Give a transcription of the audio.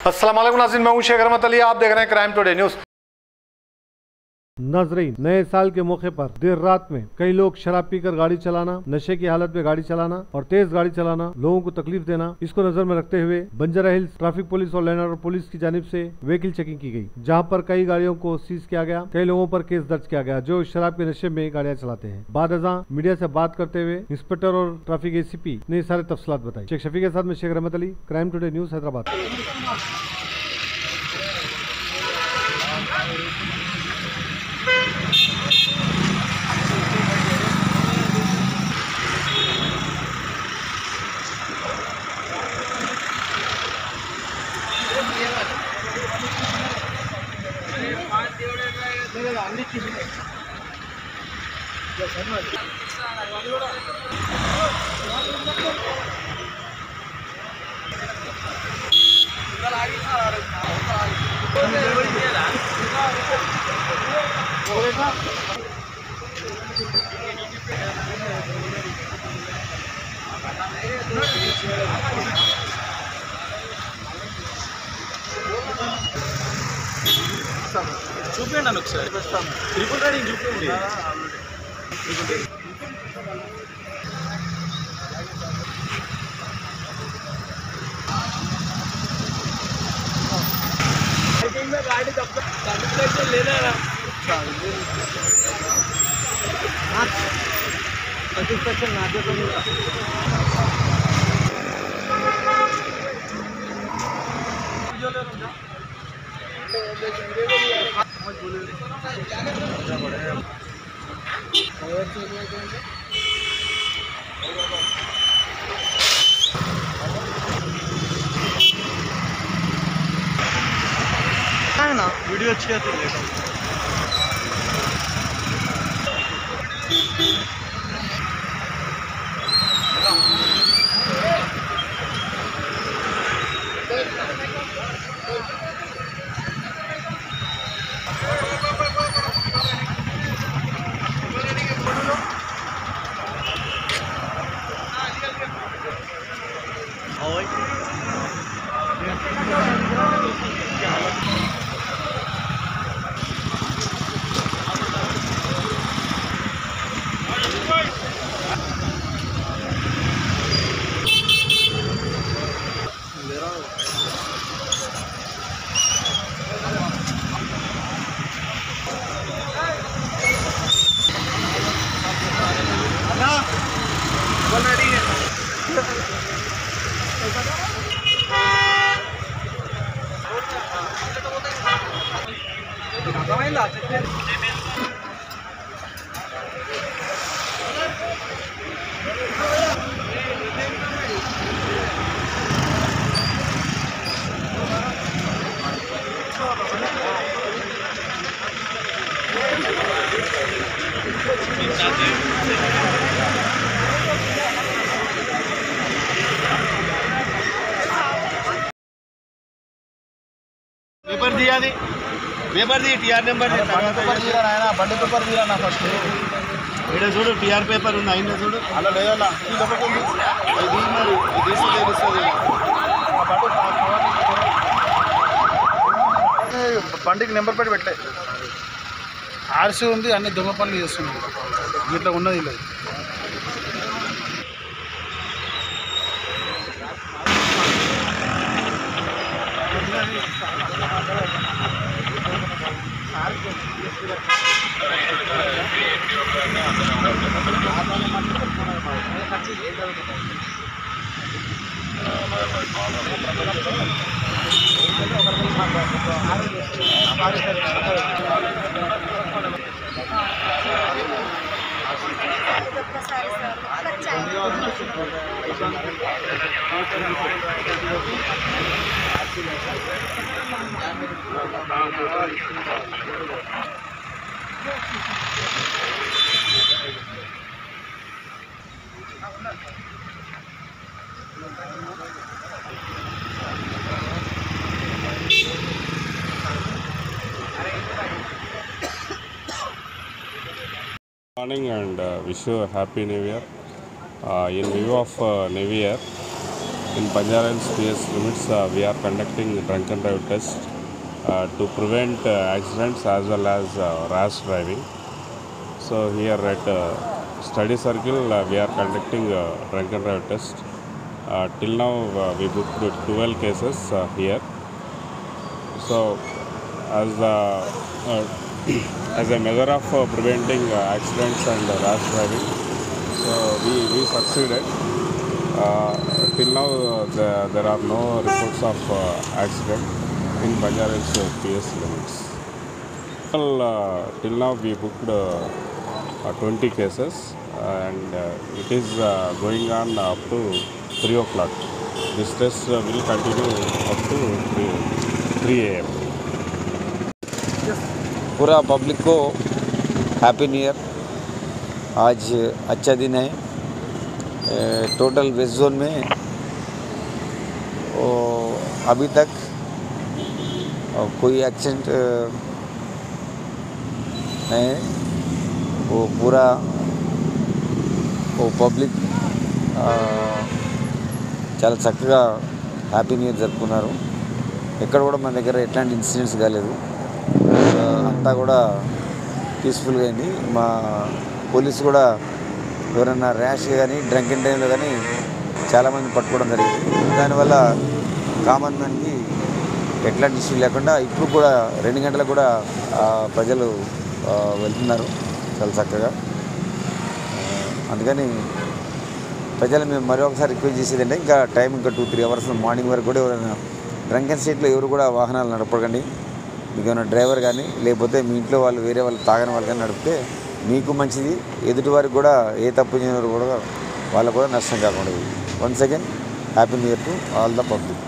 अस्सलाम वालेकुम नाज़रीन, मैं हूं शेख रहमत अली। आप देख रहे हैं क्राइम टुडे न्यूज़। नाज़रीन, नए साल के मौके पर देर रात में कई लोग शराब पीकर गाड़ी चलाना, नशे की हालत में गाड़ी चलाना और तेज गाड़ी चलाना, लोगों को तकलीफ देना, इसको नजर में रखते हुए बंजारा हिल्स ट्रैफिक पुलिस और लैंड ऑर्डर पुलिस की जानिब से व्हीकल चेकिंग की गई, जहां पर कई गाड़ियों को सीज किया गया। कई लोगों पर केस दर्ज किया गया जो शराब के नशे में गाड़ियां चलाते हैं। बाद अज़ां मीडिया से बात करते हुए इंस्पेक्टर और ट्रैफिक ACP ने सारे तफसीलात बताई। शेख शफी के साथ में शेख रहमत Ali, crime today news, Hyderabad. చూపించండి ఒకసారి ట్రిపుల్ రైడింగ్ చూపించండి. गाड़ी लेना सेटिस्फैक्शन ना दे तो है ना वीडियो अच्छी आती है। पेपर दिया the paper the TR number బండి పేపర్ తీరా నా ఫస్ట్ ఇక్కడ చూడు టీఆర్ పేపర్ ఉంది అయినా చూడు అలా లేదన్నా ఇది మరి తీస్తుంది బండికి నెంబర్ ప్లేట్ పెట్టే ఆర్సీ ఉంది అన్ని దొంగ పనులు చేస్తుంది ఇట్లా ఉన్నది లేదు. Morning and wish you a happy new year. In view of New Year, In Banjara Hills PS limits, we are conducting drunk and drive test to prevent accidents as well as rash driving. So here at study circle, we are conducting drunk and drive test. Till now, we booked 12 cases here. So as as a measure of preventing accidents and rash driving, so we succeeded. Till now, there are no reports of accident in Banjara Hills PS limits. Till now, we booked 20 cases, and it is going on up to 3 o'clock. This test will continue up to 3 a.m. पूरा public को happy new year. आज अच्छा दिन है। Total west zone में अभी तक कोई एक्सीडेंट नहीं है। वो पूरा పబ్లిక్ చాలా చక్కగా హ్యాపీ న్యూ ఇయర్ జరుపుకున్నారు। ఎక్కడ కూడా మన దగ్గర ఎట్లాంటి ఇన్సిడెంట్స్ కాలేదు। అంతా కూడా పీస్ఫుల్గా అయింది। మా పోలీసు కూడా ఎవరైనా ర్యాష్గా కానీ డ్రంక్ అండ్ డ్రైవ్లో కానీ చాలామంది పట్టుకోవడం జరిగింది। దానివల్ల కామన్ మ్యాన్కి ఎట్లాంటి ఇష్యూ లేకుండా ఇప్పుడు కూడా 2 గంటలకు కూడా ప్రజలు వెళ్తున్నారు చాలా చక్కగా। అందుకని ప్రజలు మేము మరొకసారి రిక్వెస్ట్ చేసేది అంటే ఇంకా టైం ఇంకా 2-3 అవర్స్ మార్నింగ్ వరకు కూడా ఎవరైనా డ్రంకెన్ స్టేట్లో ఎవరు కూడా వాహనాలు నడపకండి। మీకు ఏమైనా డ్రైవర్ కానీ లేకపోతే మీ ఇంట్లో వాళ్ళు వేరే వాళ్ళు తాగని వాళ్ళు కానీ నడిపితే మీకు మంచిది, ఎదుటి వారికి కూడా ఏ తప్పు చేయని కూడా వాళ్ళకు కూడా నష్టం కాకుండా। Once again happy new year to all the public.